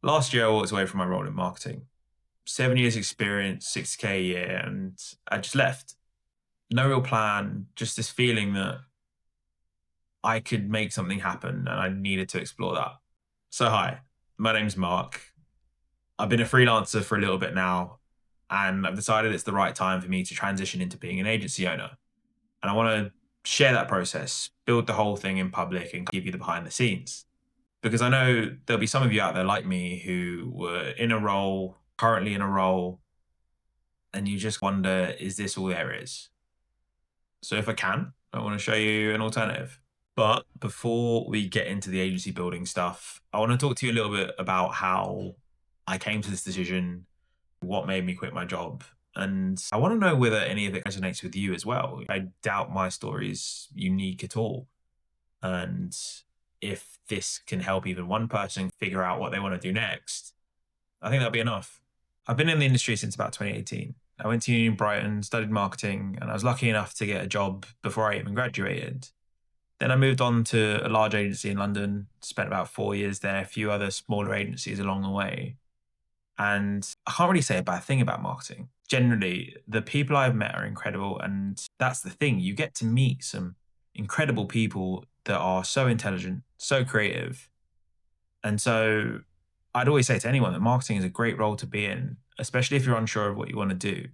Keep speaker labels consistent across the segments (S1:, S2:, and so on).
S1: Last year, I walked away from my role in marketing. 7 years experience, 60K a year, and I just left. No real plan, just this feeling that I could make something happen and I needed to explore that. So, hi, my name's Mark. I've been a freelancer for a little bit now, and I've decided it's the right time for me to transition into being an agency owner. And I want to share that process, build the whole thing in public, and give you the behind the scenes. Because I know there'll be some of you out there like me who were in a role, currently in a role, and you just wonder, is this all there is? So if I can, I want to show you an alternative. But before we get into the agency building stuff, I want to talk to you a little bit about how I came to this decision, what made me quit my job. And I want to know whether any of it resonates with you as well. I doubt my story's unique at all. And if this can help even one person figure out what they want to do next, I think that'll be enough. I've been in the industry since about 2018. I went to uni in Brighton, studied marketing, and I was lucky enough to get a job before I even graduated. Then I moved on to a large agency in London, spent about 4 years there, a few other smaller agencies along the way. And I can't really say a bad thing about marketing. Generally, the people I've met are incredible. And that's the thing. You get to meet some incredible people that are so intelligent, so creative. And so I'd always say to anyone that marketing is a great role to be in, especially if you're unsure of what you want to do.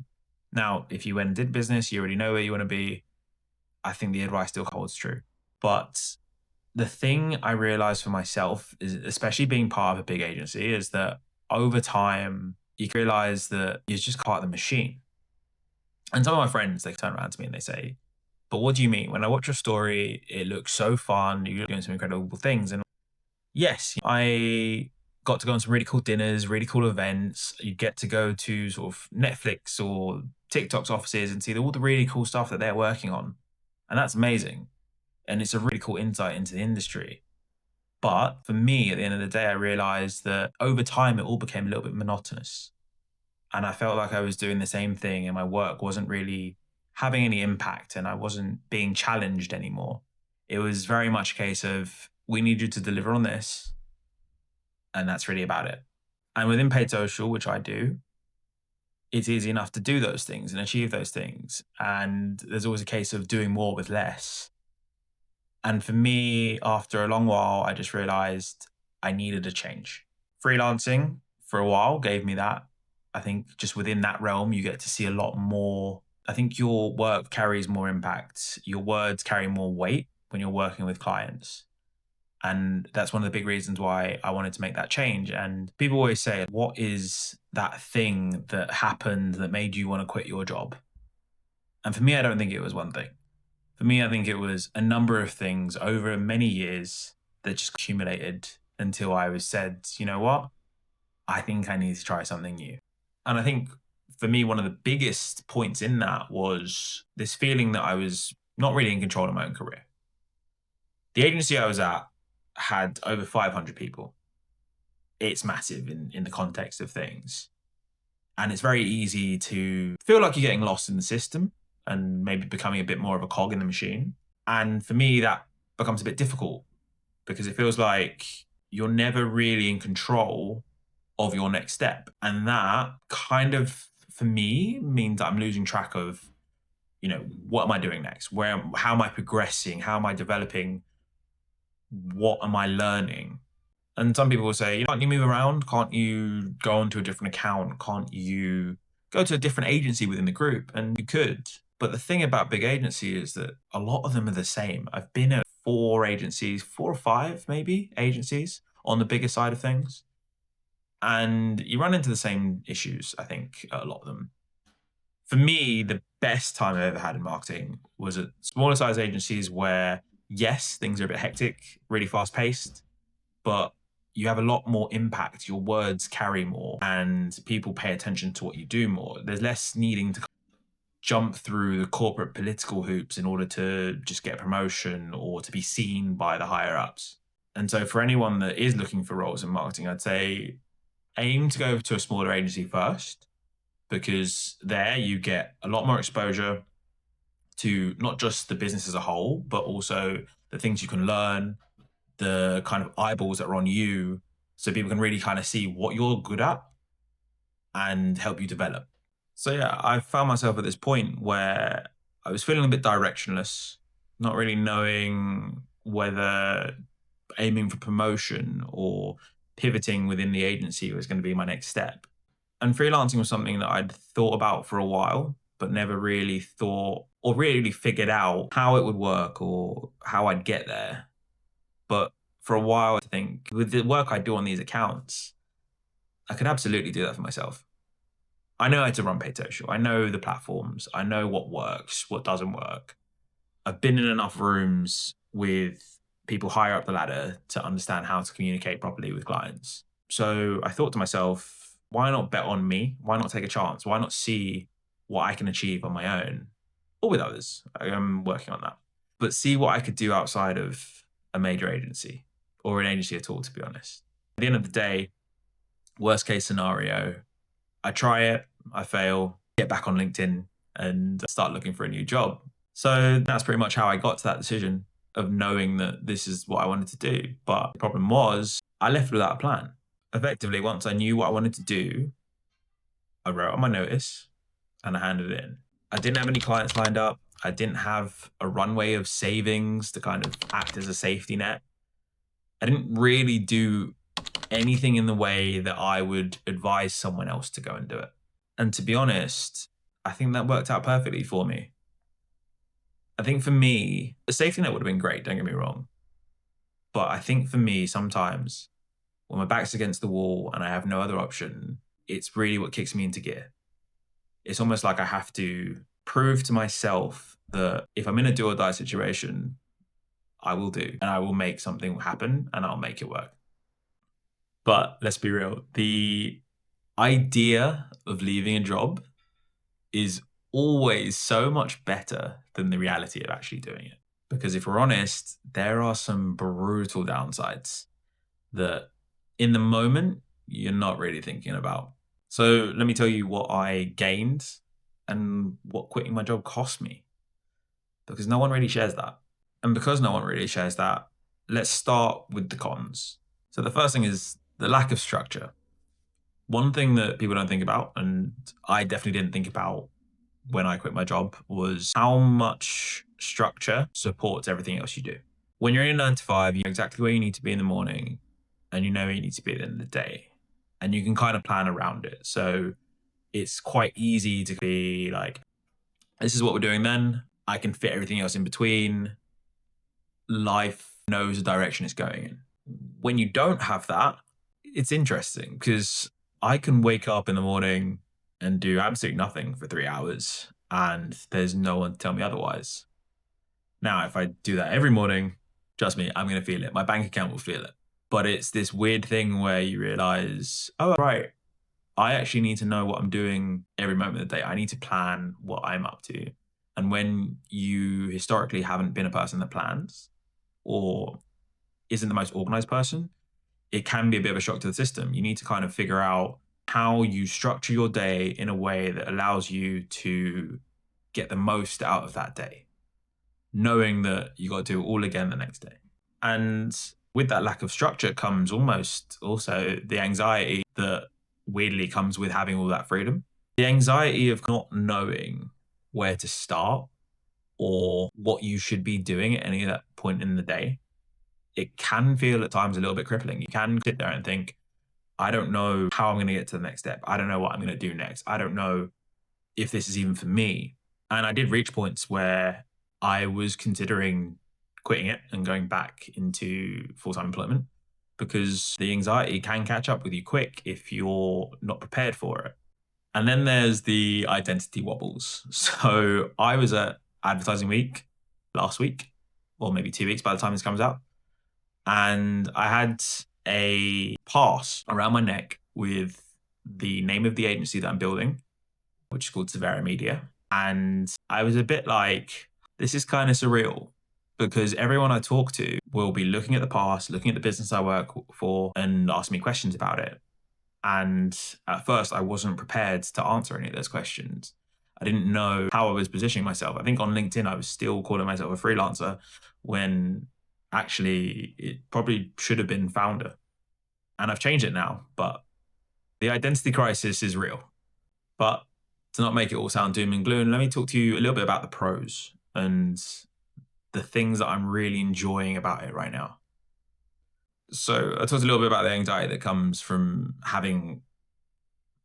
S1: Now, if you went and did business, you already know where you want to be. I think the advice still holds true. But the thing I realized for myself is, especially being part of a big agency, is that over time, you realize that you're just part of the machine. And some of my friends, they turn around to me and they say, but what do you mean? When I watch your story, it looks so fun. You're doing some incredible things. And yes, I got to go on some really cool dinners, really cool events. You get to go to sort of Netflix or TikTok's offices and see all the really cool stuff that they're working on. And that's amazing. And it's a really cool insight into the industry. But for me, at the end of the day, I realized that over time, it all became a little bit monotonous. And I felt like I was doing the same thing and my work wasn't really having any impact and I wasn't being challenged anymore. It was very much a case of, we need you to deliver on this. And that's really about it. And within paid social, which I do, it's easy enough to do those things and achieve those things. And there's always a case of doing more with less. And for me, after a long while, I just realized I needed a change. Freelancing for a while gave me that. I think just within that realm, you get to see a lot more. I think your work carries more impact. Your words carry more weight when you're working with clients. And that's one of the big reasons why I wanted to make that change. And people always say, what is that thing that happened that made you want to quit your job? And for me, I don't think it was one thing. For me, I think it was a number of things over many years that just accumulated until I was said, you know what? I think I need to try something new. And I think for me, one of the biggest points in that was this feeling that I was not really in control of my own career. The agency I was at had over 500 people. It's massive in the context of things. And it's very easy to feel like you're getting lost in the system and maybe becoming a bit more of a cog in the machine. And for me, that becomes a bit difficult because it feels like you're never really in control of your next step. And that kind of, for me, means that I'm losing track of, what am I doing next? How am I progressing? How am I developing? What am I learning? And some people will say, can't you move around? Can't you go onto a different account? Can't you go to a different agency within the group? And you could. But the thing about big agency is that a lot of them are the same. I've been at 4 or 5 maybe agencies on the bigger side of things. And you run into the same issues, I think, a lot of them. For me, the best time I've ever had in marketing was at smaller size agencies where, yes, things are a bit hectic, really fast paced, but you have a lot more impact. Your words carry more and people pay attention to what you do more. There's less needing to jump through the corporate political hoops in order to just get a promotion or to be seen by the higher ups. And so for anyone that is looking for roles in marketing, I'd say aim to go to a smaller agency first, because there you get a lot more exposure to not just the business as a whole, but also the things you can learn, the kind of eyeballs that are on you, so people can really kind of see what you're good at and help you develop. So yeah, I found myself at this point where I was feeling a bit directionless, not really knowing whether aiming for promotion or pivoting within the agency was going to be my next step. And freelancing was something that I'd thought about for a while, but never really thought or really figured out how it would work or how I'd get there. But for a while, I think with the work I do on these accounts, I could absolutely do that for myself. I know how to run paid social. I know the platforms. I know what works, what doesn't work. I've been in enough rooms with people higher up the ladder to understand how to communicate properly with clients. So I thought to myself, why not bet on me? Why not take a chance? Why not see what I can achieve on my own or with others? I'm working on that. But see what I could do outside of a major agency or an agency at all, to be honest. At the end of the day, worst case scenario, I try it, I fail, get back on LinkedIn and start looking for a new job. So that's pretty much how I got to that decision of knowing that this is what I wanted to do. But the problem was I left without a plan. Effectively, once I knew what I wanted to do, I wrote on my notice and I handed it in. I didn't have any clients lined up. I didn't have a runway of savings to kind of act as a safety net. I didn't really do anything in the way that I would advise someone else to go and do it. And to be honest, I think that worked out perfectly for me. I think for me, a safety net would have been great, don't get me wrong. But I think for me, sometimes when my back's against the wall and I have no other option, it's really what kicks me into gear. It's almost like I have to prove to myself that if I'm in a do or die situation, I will do and I will make something happen and I'll make it work. But let's be real, the idea of leaving a job is always so much better than the reality of actually doing it. Because if we're honest, there are some brutal downsides that in the moment, you're not really thinking about. So let me tell you what I gained and what quitting my job cost me, because no one really shares that. And because no one really shares that, let's start with the cons. So the first thing is the lack of structure. One thing that people don't think about, and I definitely didn't think about when I quit my job, was how much structure supports everything else you do. When you're in a 9 to 5, you know exactly where you need to be in the morning and you know where you need to be at the end of the day. And you can kind of plan around it. So it's quite easy to be like, this is what we're doing then. I can fit everything else in between. Life knows the direction it's going in. When you don't have that, it's interesting because I can wake up in the morning and do absolutely nothing for 3 hours and there's no one to tell me otherwise. Now, if I do that every morning, trust me, I'm going to feel it. My bank account will feel it. But it's this weird thing where you realize, oh, right, I actually need to know what I'm doing every moment of the day. I need to plan what I'm up to. And when you historically haven't been a person that plans or isn't the most organized person, it can be a bit of a shock to the system. You need to kind of figure out how you structure your day in a way that allows you to get the most out of that day, knowing that you got to do it all again the next day. And with that lack of structure comes almost also the anxiety that weirdly comes with having all that freedom. The anxiety of not knowing where to start or what you should be doing at any of that point in the day. It can feel at times a little bit crippling. You can sit there and think, I don't know how I'm going to get to the next step. I don't know what I'm going to do next. I don't know if this is even for me. And I did reach points where I was considering quitting it and going back into full-time employment because the anxiety can catch up with you quick if you're not prepared for it. And then there's the identity wobbles. So I was at Advertising Week last week, or maybe 2 weeks by the time this comes out. And I had a pass around my neck with the name of the agency that I'm building, which is called Severa Media. And I was a bit like, this is kind of surreal because everyone I talk to will be looking at the past, looking at the business I work for and ask me questions about it. And at first I wasn't prepared to answer any of those questions. I didn't know how I was positioning myself. I think on LinkedIn, I was still calling myself a freelancer when actually it probably should have been founder. And I've changed it now, but the identity crisis is real. But to not make it all sound doom and gloom, let me talk to you a little bit about the pros and the things that I'm really enjoying about it right now. So I talked a little bit about the anxiety that comes from having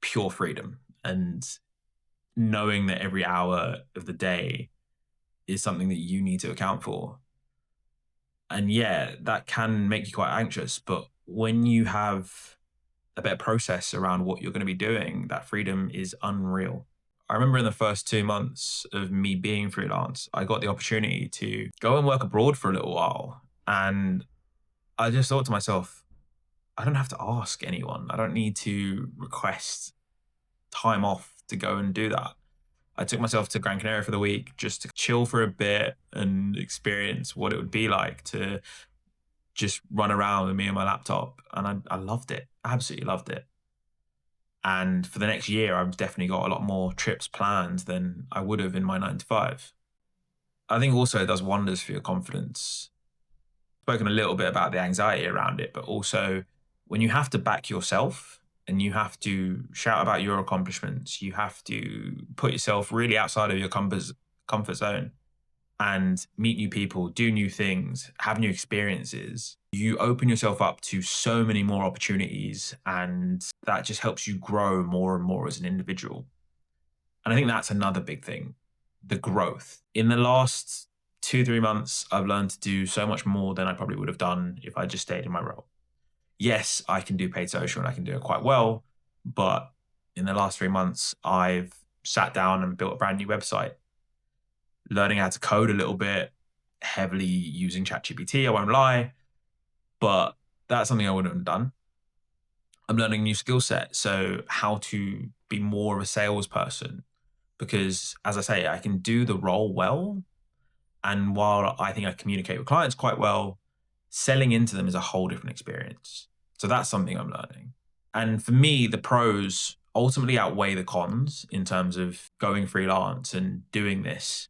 S1: pure freedom and knowing that every hour of the day is something that you need to account for. And yeah, that can make you quite anxious. But when you have a better process around what you're going to be doing, that freedom is unreal. I remember in the first 2 months of me being freelance, I got the opportunity to go and work abroad for a little while. And I just thought to myself, I don't have to ask anyone. I don't need to request time off to go and do that. I took myself to Gran Canaria for the week just to chill for a bit and experience what it would be like to just run around with me and my laptop. And I loved it. Absolutely loved it. And for the next year, I've definitely got a lot more trips planned than I would have in my 9 to 5. I think also it does wonders for your confidence. Spoken a little bit about the anxiety around it, but also when you have to back yourself and you have to shout about your accomplishments, you have to put yourself really outside of your comfort zone and meet new people, do new things, have new experiences, you open yourself up to so many more opportunities, and that just helps you grow more and more as an individual. And I think that's another big thing, the growth. In the last 2, 3 months, I've learned to do so much more than I probably would have done if I just stayed in my role. Yes, I can do paid social and I can do it quite well, but in the last 3 months, I've sat down and built a brand new website, learning how to code a little bit, heavily using ChatGPT, I won't lie, but that's something I wouldn't have done. I'm learning a new skill set, so how to be more of a salesperson, because as I say, I can do the role well. And while I think I communicate with clients quite well, selling into them is a whole different experience. So that's something I'm learning. And for me, the pros ultimately outweigh the cons in terms of going freelance and doing this.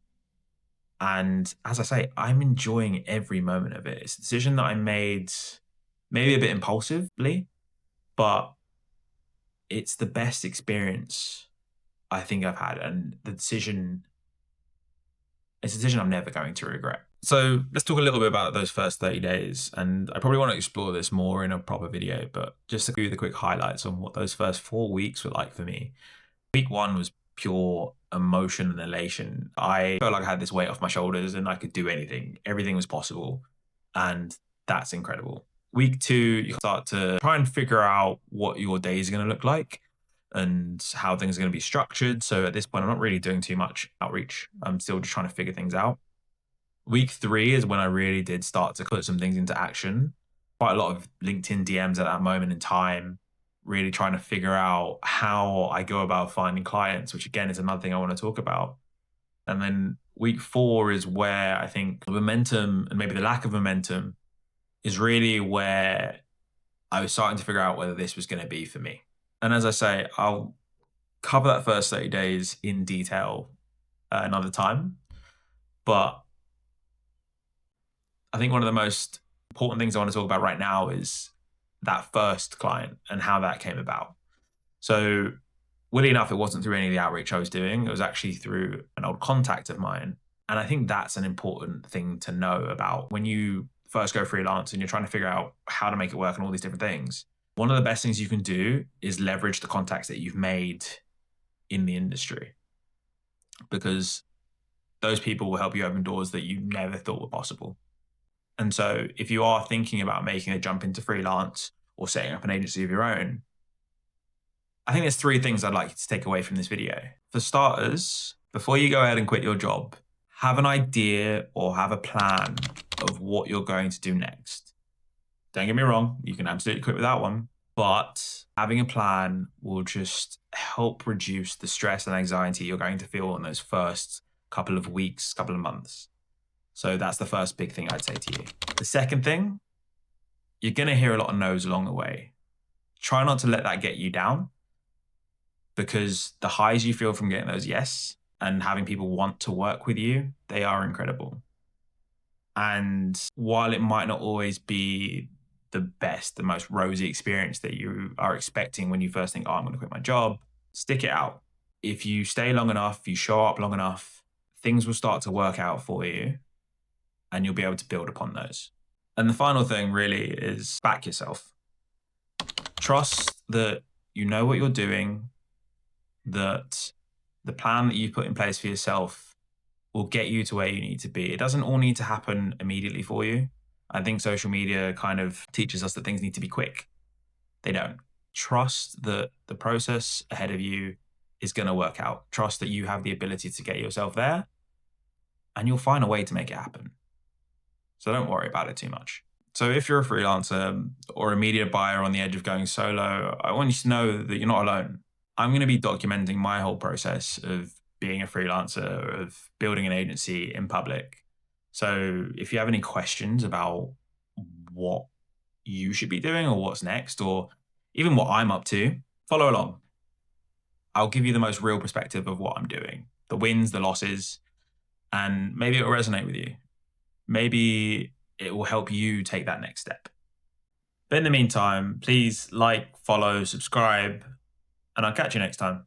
S1: And as I say, I'm enjoying every moment of it. It's a decision that I made maybe a bit impulsively, but it's the best experience I think I've had. And it's a decision I'm never going to regret. So let's talk a little bit about those first 30 days. And I probably want to explore this more in a proper video, but just to give you the quick highlights on what those first 4 weeks were like for me. Week 1 was pure emotion and elation. I felt like I had this weight off my shoulders and I could do anything. Everything was possible. And that's incredible. Week 2, you start to try and figure out what your days are going to look like and how things are going to be structured. So at this point, I'm not really doing too much outreach. I'm still just trying to figure things out. Week 3 is when I really did start to put some things into action. Quite a lot of LinkedIn DMs at that moment in time, really trying to figure out how I go about finding clients, which again is another thing I want to talk about. And then week 4 is where I think the momentum and maybe the lack of momentum is really where I was starting to figure out whether this was going to be for me. And as I say, I'll cover that first 30 days in detail another time. But I think one of the most important things I want to talk about right now is that first client and how that came about. So, weirdly enough, it wasn't through any of the outreach I was doing. It was actually through an old contact of mine. And I think that's an important thing to know about when you first go freelance and you're trying to figure out how to make it work and all these different things. One of the best things you can do is leverage the contacts that you've made in the industry, because those people will help you open doors that you never thought were possible. And so if you are thinking about making a jump into freelance or setting up an agency of your own, I think there's 3 things I'd like you to take away from this video. For starters, before you go ahead and quit your job, have an idea or have a plan of what you're going to do next. Don't get me wrong, you can absolutely quit without one, but having a plan will just help reduce the stress and anxiety you're going to feel in those first couple of weeks, couple of months. So that's the first big thing I'd say to you. The second thing, you're going to hear a lot of no's along the way. Try not to let that get you down, because the highs you feel from getting those yes and having people want to work with you, they are incredible. And while it might not always be the best, the most rosy experience that you are expecting when you first think, oh, I'm going to quit my job. Stick it out. If you stay long enough, if you show up long enough, things will start to work out for you and you'll be able to build upon those. And the final thing really is back yourself. Trust that you know what you're doing, that the plan that you put in place for yourself will get you to where you need to be. It doesn't all need to happen immediately for you. I think social media kind of teaches us that things need to be quick. They don't. Trust that the process ahead of you is going to work out. Trust that you have the ability to get yourself there and you'll find a way to make it happen. So don't worry about it too much. So if you're a freelancer or a media buyer on the edge of going solo, I want you to know that you're not alone. I'm going to be documenting my whole process of being a freelancer, of building an agency in public. So if you have any questions about what you should be doing or what's next, or even what I'm up to, follow along. I'll give you the most real perspective of what I'm doing, the wins, the losses, and maybe it'll resonate with you. Maybe it will help you take that next step. But in the meantime, please like, follow, subscribe, and I'll catch you next time.